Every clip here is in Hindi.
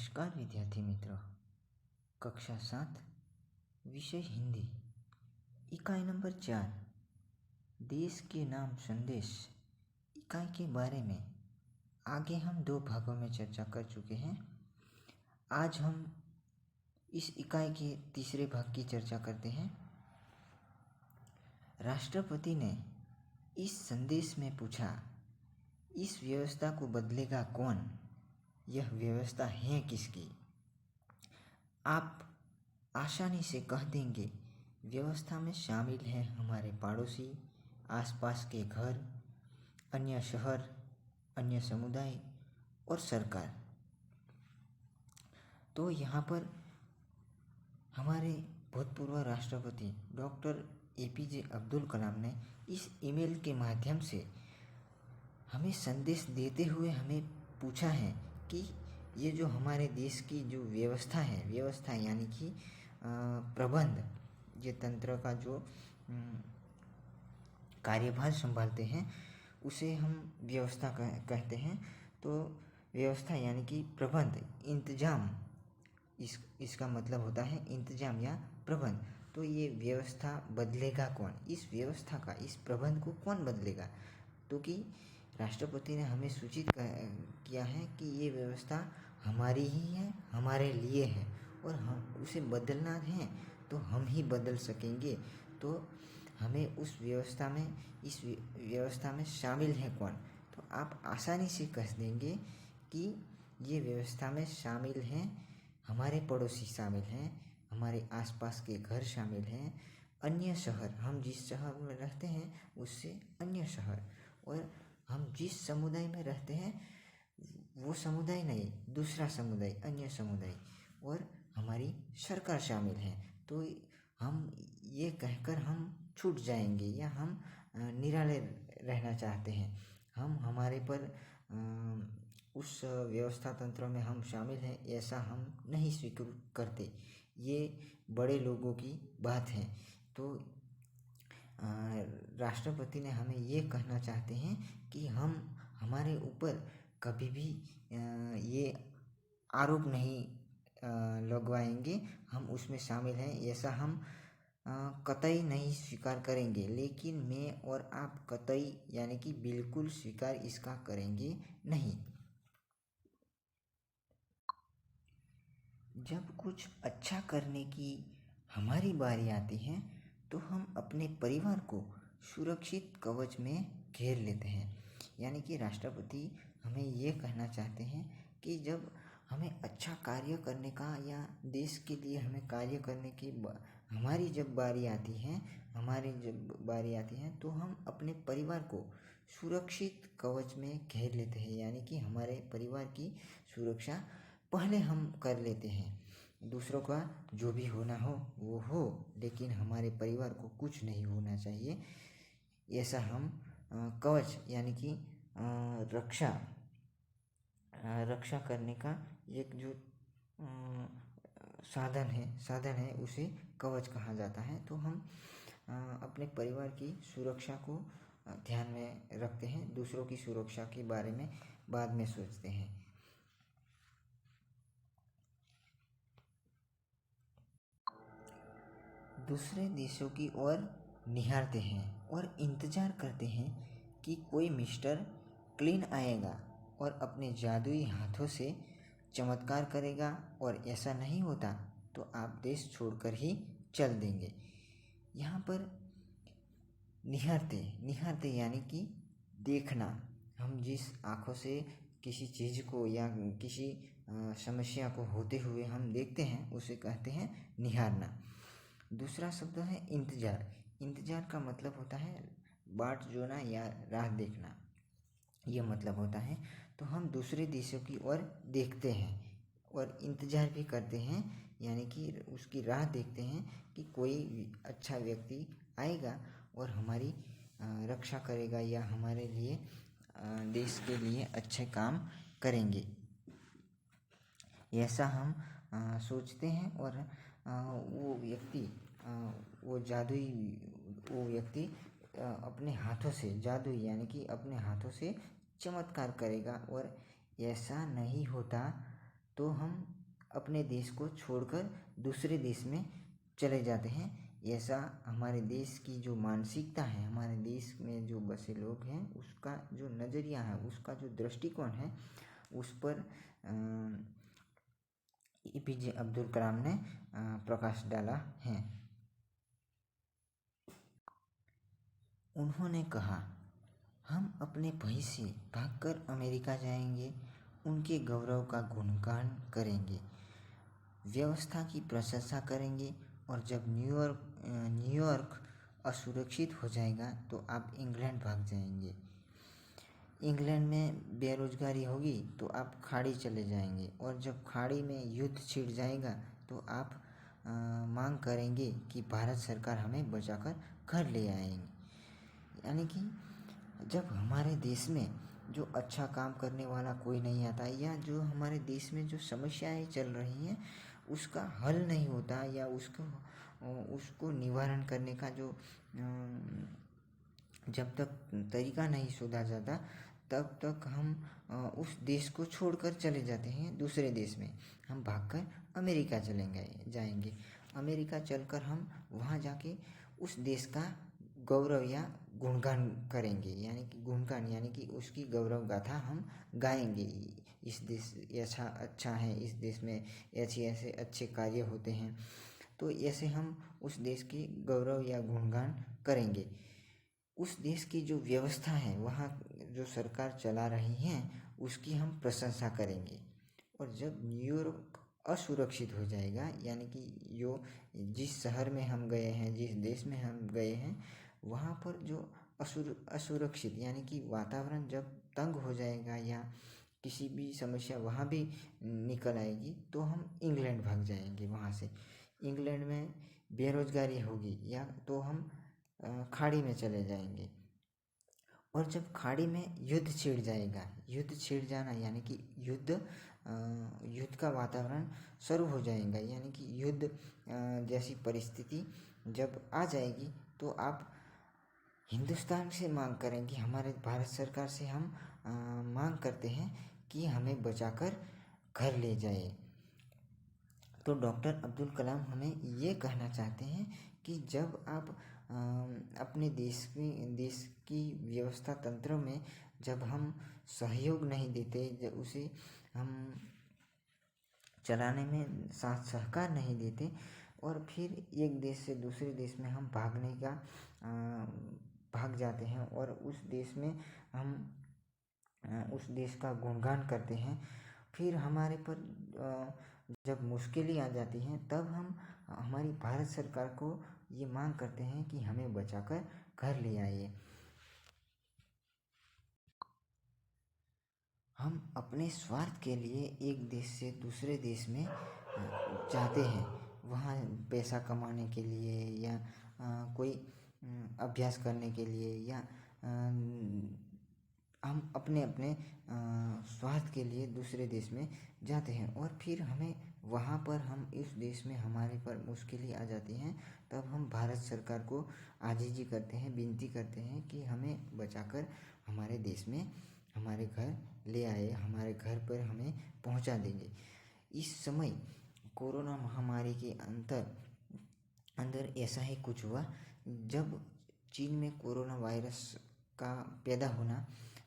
नमस्कार विद्यार्थी मित्रों। कक्षा 7 विषय हिंदी, इकाई नंबर 4 देश के नाम संदेश इकाई के बारे में आगे हम 2 भागों में चर्चा कर चुके हैं। आज हम इस इकाई के तीसरे भाग की चर्चा करते हैं। राष्ट्रपति ने इस संदेश में पूछा, इस व्यवस्था को बदलेगा कौन? यह व्यवस्था है किसकी? आप आसानी से कह देंगे, व्यवस्था में शामिल हैं हमारे पड़ोसी, आसपास के घर, अन्य शहर, अन्य समुदाय और सरकार। तो यहाँ पर हमारे भूतपूर्व राष्ट्रपति डॉक्टर APJ अब्दुल कलाम ने इस ईमेल के माध्यम से हमें संदेश देते हुए हमें पूछा है कि ये जो हमारे देश की जो व्यवस्था यानी कि प्रबंध, ये तंत्र का जो कार्यभार संभालते हैं उसे हम व्यवस्था कहते हैं। तो व्यवस्था यानी कि प्रबंध, इंतजाम, इसका मतलब होता है इंतजाम या प्रबंध। तो ये व्यवस्था बदलेगा कौन? इस व्यवस्था का, इस प्रबंध को कौन बदलेगा? तो कि राष्ट्रपति ने हमें सूचित किया है कि ये व्यवस्था हमारी ही है, हमारे लिए है और हम उसे बदलना है तो हम ही बदल सकेंगे। तो हमें उस व्यवस्था में, इस व्यवस्था में शामिल है कौन? तो आप आसानी से कह देंगे कि ये व्यवस्था में शामिल हैं हमारे पड़ोसी, शामिल हैं हमारे आसपास के घर, शामिल हैं अन्य शहर, हम जिस शहर में रहते हैं उससे अन्य शहर, और हम जिस समुदाय में रहते हैं वो समुदाय नहीं, दूसरा समुदाय, अन्य समुदाय, और हमारी सरकार शामिल है। तो हम ये कहकर हम छूट जाएंगे या हम निराले रहना चाहते हैं, हम हमारे पर उस व्यवस्था तंत्र में हम शामिल हैं ऐसा हम नहीं स्वीकार करते। ये बड़े लोगों की बात है। तो राष्ट्रपति ने हमें ये कहना चाहते हैं कि हम हमारे ऊपर कभी भी ये आरोप नहीं लगवाएंगे, हम उसमें शामिल हैं ऐसा हम कतई नहीं स्वीकार करेंगे। लेकिन मैं और आप कतई यानी कि बिल्कुल स्वीकार इसका करेंगे नहीं। जब कुछ अच्छा करने की हमारी बारी आती है तो हम अपने परिवार को सुरक्षित कवच में घेर लेते हैं। यानी कि राष्ट्रपति हमें ये कहना चाहते हैं कि जब हमें अच्छा कार्य करने का या देश के लिए हमें कार्य करने की हमारी जब बारी आती है तो हम अपने परिवार को सुरक्षित कवच में घेर लेते हैं। यानी कि हमारे परिवार की सुरक्षा पहले हम कर लेते हैं। दूसरों का जो भी होना हो वो हो, लेकिन हमारे परिवार को कुछ नहीं होना चाहिए, ऐसा हम कवच यानी कि रक्षा करने का एक जो साधन है उसे कवच कहा जाता है। तो हम अपने परिवार की सुरक्षा को ध्यान में रखते हैं, दूसरों की सुरक्षा के बारे में बाद में सोचते हैं। दूसरे देशों की ओर निहारते हैं और इंतजार करते हैं कि कोई मिस्टर क्लीन आएगा और अपने जादुई हाथों से चमत्कार करेगा, और ऐसा नहीं होता तो आप देश छोड़कर ही चल देंगे। यहाँ पर निहारते यानी कि देखना। हम जिस आँखों से किसी चीज़ को या किसी समस्या को होते हुए हम देखते हैं उसे कहते हैं निहारना। दूसरा शब्द है इंतजार का मतलब होता है बाट जोना या राह देखना, ये मतलब होता है। तो हम दूसरे देशों की ओर देखते हैं और इंतजार भी करते हैं, यानी कि उसकी राह देखते हैं कि कोई अच्छा व्यक्ति आएगा और हमारी रक्षा करेगा या हमारे लिए, देश के लिए अच्छे काम करेंगे, ऐसा हम सोचते हैं। और वो व्यक्ति अपने हाथों से, जादू यानी कि अपने हाथों से चमत्कार करेगा, और ऐसा नहीं होता तो हम अपने देश को छोड़कर दूसरे देश में चले जाते हैं। ऐसा हमारे देश की जो मानसिकता है, हमारे देश में जो बसे लोग हैं, उसका जो नज़रिया है, उसका जो दृष्टिकोण है, उस पर APJ अब्दुल कलाम ने प्रकाश डाला है। उन्होंने कहा, हम अपने भय से भागकर अमेरिका जाएंगे, उनके गौरव का गुणगान करेंगे, व्यवस्था की प्रशंसा करेंगे, और जब न्यूयॉर्क असुरक्षित हो जाएगा तो आप इंग्लैंड भाग जाएंगे। इंग्लैंड में बेरोजगारी होगी तो आप खाड़ी चले जाएंगे, और जब खाड़ी में युद्ध छिड़ जाएगा तो आप मांग करेंगे कि भारत सरकार हमें बचाकर घर ले आएंगे। यानी कि जब हमारे देश में जो अच्छा काम करने वाला कोई नहीं आता, या जो हमारे देश में जो समस्याएं चल रही हैं उसका हल नहीं होता, या उसको निवारण करने का जो जब तक तरीका नहीं शोधा जाता, तब तक हम उस देश को छोड़कर चले जाते हैं दूसरे देश में। हम भागकर अमेरिका जाएंगे। अमेरिका चलकर हम वहाँ जाके उस देश का गौरव या गुणगान करेंगे, यानी कि उसकी गौरव गाथा हम गाएंगे। इस देश ऐसा अच्छा है, इस देश में ऐसे अच्छे कार्य होते हैं। तो ऐसे हम उस देश की गौरव या गुणगान करेंगे। उस देश की जो व्यवस्था है, वहाँ जो सरकार चला रही है, उसकी हम प्रशंसा करेंगे। और जब न्यूयॉर्क असुरक्षित हो जाएगा, यानी कि जिस शहर में हम गए हैं, जिस देश में हम गए हैं, वहाँ पर जो असुरक्षित यानी कि वातावरण जब तंग हो जाएगा या किसी भी समस्या वहाँ भी निकल आएगी, तो हम इंग्लैंड भाग जाएंगे। वहाँ से इंग्लैंड में बेरोजगारी होगी या तो हम खाड़ी में चले जाएंगे। और जब खाड़ी में युद्ध छिड़ जाएगा, युद्ध छिड़ जाना यानी कि युद्ध का वातावरण शुरू हो जाएगा, यानी कि युद्ध जैसी परिस्थिति जब आ जाएगी, तो आप हिंदुस्तान से मांग करेंगे, हमारे भारत सरकार से हम मांग करते हैं कि हमें बचाकर घर ले जाए। तो डॉक्टर अब्दुल कलाम हमें ये कहना चाहते हैं कि जब आप अपने देश की व्यवस्था तंत्र में जब हम सहयोग नहीं देते, जब उसे हम चलाने में साथ सहकार नहीं देते, और फिर एक देश से दूसरे देश में हम भाग जाते हैं और उस देश में हम उस देश का गुणगान करते हैं, फिर हमारे पर जब मुश्किलें आ जाती हैं, तब हम हमारी भारत सरकार को ये मांग करते हैं कि हमें बचाकर घर ले आइए। हम अपने स्वार्थ के लिए एक देश से दूसरे देश में जाते हैं, वहाँ पैसा कमाने के लिए या कोई अभ्यास करने के लिए, या हम अपने स्वार्थ के लिए दूसरे देश में जाते हैं। और फिर हमें वहाँ पर हम इस देश में हमारे पर मुश्किलें आ जाती हैं, तब हम भारत सरकार को आजिज़ी करते हैं, विनती करते हैं कि हमें बचाकर हमारे देश में हमारे घर ले आए, हमारे घर पर हमें पहुँचा देंगे। इस समय कोरोना महामारी के अंदर ऐसा ही कुछ हुआ। जब चीन में कोरोना वायरस का पैदा होना,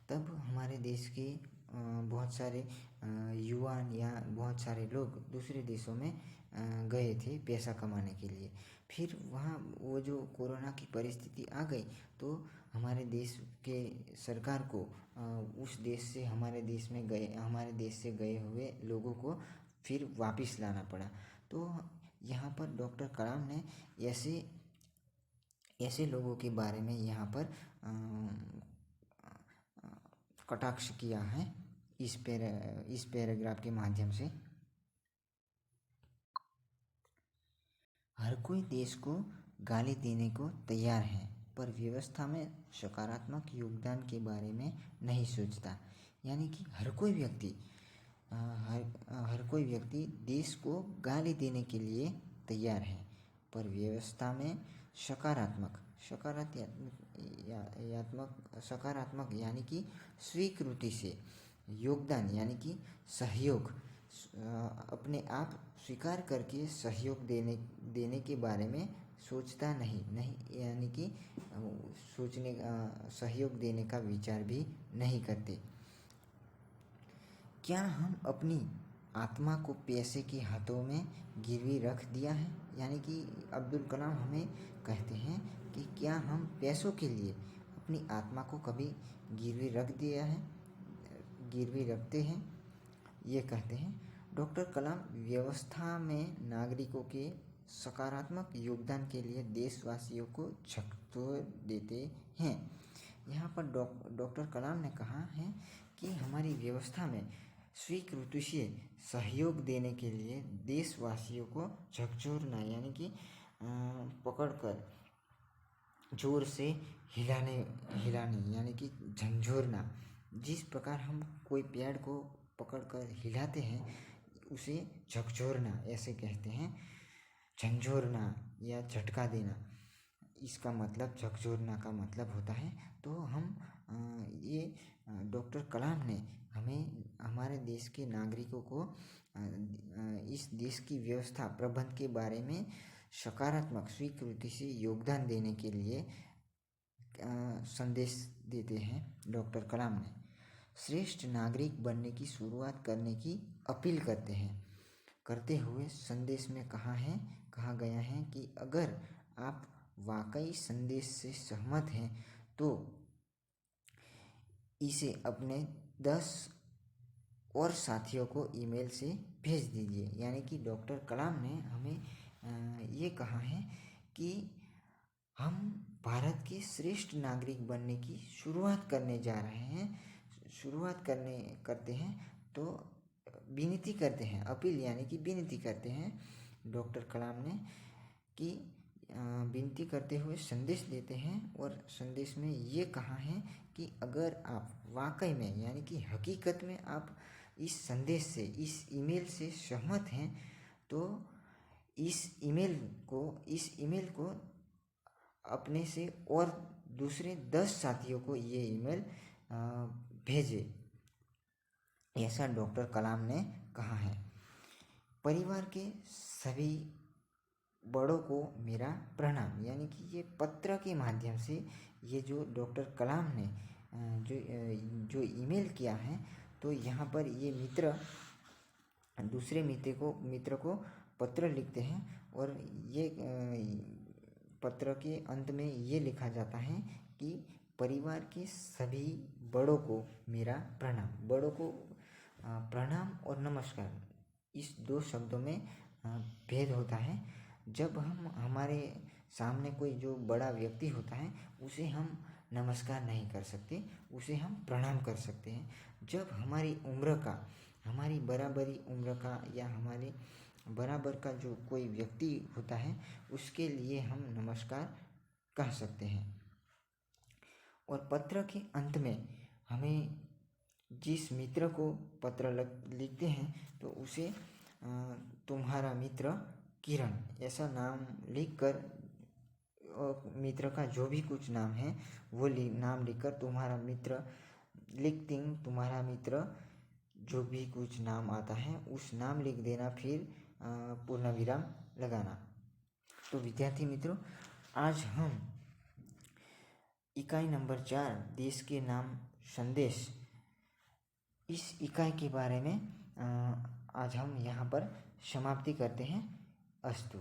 तब हमारे देश के बहुत सारे युवा या बहुत सारे लोग दूसरे देशों में गए थे पैसा कमाने के लिए। फिर वहाँ वो जो कोरोना की परिस्थिति आ गई, तो हमारे देश के सरकार को उस देश से हमारे देश से गए हुए लोगों को फिर वापस लाना पड़ा। तो यहाँ पर डॉक्टर कलाम ने ऐसे लोगों के बारे में यहाँ पर कटाक्ष किया है इस पैराग्राफ के माध्यम से। हर कोई देश को गाली देने को तैयार है, पर व्यवस्था में सकारात्मक योगदान के बारे में नहीं सोचता। यानी कि हर कोई व्यक्ति देश को गाली देने के लिए तैयार है, पर व्यवस्था में सकारात्मक यानी कि स्वीकृति से योगदान यानी कि सहयोग अपने आप स्वीकार करके सहयोग देने के बारे में सोचता नहीं यानी कि सहयोग देने का विचार भी नहीं करते। क्या हम अपनी आत्मा को पैसे के हाथों में गिरवी रख दिया है? यानी कि अब्दुल कलाम हमें कहते हैं कि क्या हम पैसों के लिए अपनी आत्मा को कभी गिरवी रखते हैं? ये कहते हैं डॉक्टर कलाम व्यवस्था में नागरिकों के सकारात्मक योगदान के लिए देशवासियों को झकझोर देते हैं। यहाँ पर डॉक्टर कलाम ने कहा है कि हमारी व्यवस्था में स्वीकृति से सहयोग देने के लिए देशवासियों को झकझोरना यानी कि पकड़कर जोर से हिलाने यानी कि झंझोरना। जिस प्रकार हम कोई पेड़ को पकड़कर हिलाते हैं उसे झकझोरना ऐसे कहते हैं। झंझोरना या झटका देना, इसका मतलब झकझोरना का मतलब होता है। तो हम ये डॉक्टर कलाम ने हमें हमारे देश के नागरिकों को इस देश की व्यवस्था प्रबंध के बारे में सकारात्मक स्वीकृति से योगदान देने के लिए संदेश देते हैं। डॉक्टर कलाम ने श्रेष्ठ नागरिक बनने की शुरुआत करने की अपील करते हुए संदेश में कहा गया है कि अगर आप वाकई संदेश से सहमत हैं तो इसे अपने 10 और साथियों को ईमेल से भेज दीजिए। यानी कि डॉक्टर कलाम ने हमें ये कहा है कि हम भारत के श्रेष्ठ नागरिक बनने की शुरुआत करते हैं तो विनती करते हैं, अपील यानी कि विनती करते हैं डॉक्टर कलाम ने कि विनती करते हुए संदेश देते हैं। और संदेश में ये कहा है कि अगर आप वाकई में यानी कि हकीकत में आप इस संदेश से, इस ईमेल से सहमत हैं तो इस ईमेल को अपने से और दूसरे 10 साथियों को ये ईमेल भेजे, ऐसा डॉक्टर कलाम ने कहा है। परिवार के सभी बड़ों को मेरा प्रणाम। यानी कि ये पत्र के माध्यम से ये जो डॉक्टर कलाम ने जो ईमेल किया है, तो यहाँ पर ये मित्र दूसरे मित्र को पत्र लिखते हैं और ये पत्र के अंत में ये लिखा जाता है कि परिवार के सभी बड़ों को मेरा प्रणाम। बड़ों को प्रणाम और नमस्कार, इस 2 शब्दों में भेद होता है। जब हम हमारे सामने कोई जो बड़ा व्यक्ति होता है उसे हम नमस्कार नहीं कर सकते, उसे हम प्रणाम कर सकते हैं। जब हमारी बराबरी उम्र का या हमारे बराबर का जो कोई व्यक्ति होता है उसके लिए हम नमस्कार कह सकते हैं। और पत्र के अंत में हमें जिस मित्र को पत्र लिखते हैं तो उसे तुम्हारा मित्र किरण ऐसा नाम लिखकर, मित्र का जो भी कुछ नाम है वो नाम लिखकर तुम्हारा मित्र जो भी कुछ नाम आता है उस नाम लिख देना, फिर पूर्ण विराम लगाना। तो विद्यार्थी मित्रों, आज हम इकाई नंबर 4 देश के नाम संदेश, इस इकाई के बारे में आज हम यहाँ पर समाप्ति करते हैं। अस्तु।